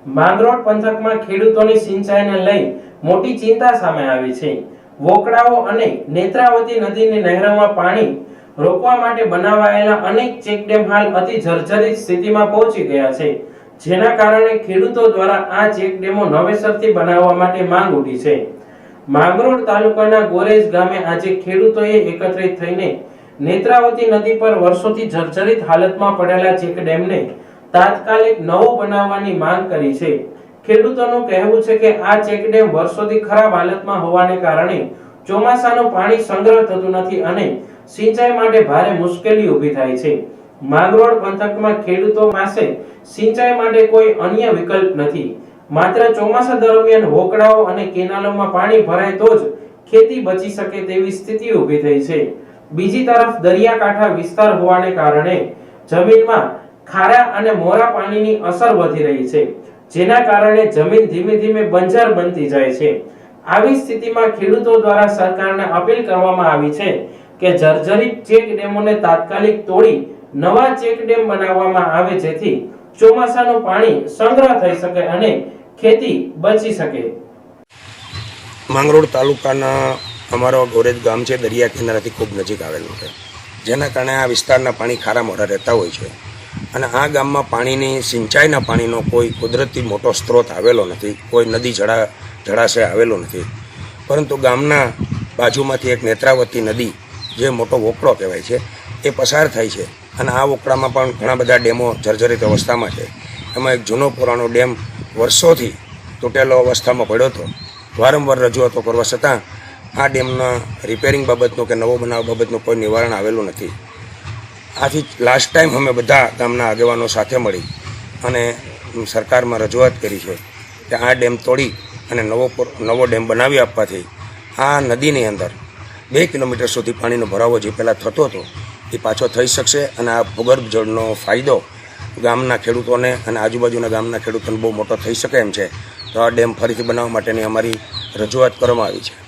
માંગરોળ પંથકમાં ખેડૂતોની સિંચાઈને લઈ મોટી ચિંતા સામે આવી છે। વોકડાઓ અને નેત્રાવતી નદીની નહેરોમાં પાણી રોકવા માટે બનાવાયેલા અનેક ચેકડેમ હાલ અતિ જર્જરિત સ્થિતિમાં પહોંચી ગયા છે, જેના કારણે ખેડૂતો દ્વારા આ ચેકડેમો નવેસરથી બનાવવા માટે માંગ ઉઠી છે। માંગરોળ તાલુકાના ગોરેજ ગામે આજે ખેડૂતોએ એકત્રિત થઈને નેત્રાવતી નદી પર વર્ષોથી જર્જરિત હાલતમાં પડેલા ચેકડેમને તાત્કાલિક નવો બનાવવાની માંગ કરી છે। ખેડૂતોનું કહેવું છે કે આ ચેકડેમ વર્ષોથી ખરાબ હાલતમાં હોવાને કારણે ચોમાસાનું પાણી સંગ્રહ થતું નથી અને સિંચાઈ માટે ભારે મુશ્કેલી ઊભી થાય છે। માંગરોળ પંથકમાં ખેડૂતો પાસે સિંચાઈ માટે કોઈ અન્ય વિકલ્પ નથી, માત્ર ચોમાસા દરમિયાન હોકળાઓ અને કેનાલોમાં પાણી ભરાય તો જ ખેતી બચી શકે તેવી સ્થિતિ ઊભી થઈ છે। બીજી તરફ દરિયાકાંઠા વિસ્તાર હોવાને કારણે જમીનમાં ખારા અને મોરા પાણીની અસર વધી રહી છે, જેના કારણે જમીન ધીમે ધીમે બંજર બનતી જાય છે। આવી સ્થિતિમાં ખેડૂતો દ્વારા સરકારને અપીલ કરવામાં આવી છે કે જર્જરિત ચેક ડેમોને તાત્કાલિક તોડી નવા ચેક ડેમ બનાવવામાં આવે, જેથી ચોમાસાનું પાણી સંગ્રહ થઈ શકે અને ખેતી બચી શકે। માંગરોળ તાલુકાના અમારો ગોરેજ ગામ છે, દરિયા કિનારાથી ખૂબ નજીક આવેલું છે, જેના કારણે આ વિસ્તારના પાણી ખારા મોરા રહેતા હોય છે અને આ ગામમાં પાણીની સિંચાઈના પાણીનો કોઈ કુદરતી મોટો સ્ત્રોત આવેલો નથી, કોઈ નદી જળાશય આવેલો નથી, પરંતુ ગામના બાજુમાંથી એક નેત્રાવતી નદી જે મોટો વોકળો કહેવાય છે એ પસાર થાય છે અને આ વોકળામાં પણ ઘણા બધા ડેમો જર્જરિત અવસ્થામાં છે। એમાં એક જૂનો પુરાણો ડેમ વર્ષોથી તૂટેલો અવસ્થામાં પડ્યો હતો। વારંવાર રજૂઆતો કરવા છતાં આ ડેમના રિપેરિંગ બાબતનું કે નવો બનાવ બાબતનું કોઈ નિવારણ આવેલું નથી। આથી લાસ્ટ ટાઈમ અમે બધા ગામના આગેવાનો સાથે મળી અને સરકારમાં રજૂઆત કરી છે કે આ ડેમ તોડી અને નવો ડેમ બનાવી આપવાથી આ નદીની અંદર 2 કિલોમીટર સુધી પાણીનો ભરાવો જે પહેલાં થતો હતો એ પાછો થઈ શકશે અને આ ભૂગર્ભ જળનો ફાયદો ગામના ખેડૂતોને અને આજુબાજુના ગામના ખેડૂતોને બહુ મોટો થઈ શકે એમ છે। તો આ ડેમ ફરીથી બનાવવા માટેની અમારી રજૂઆત કરવામાં આવી છે।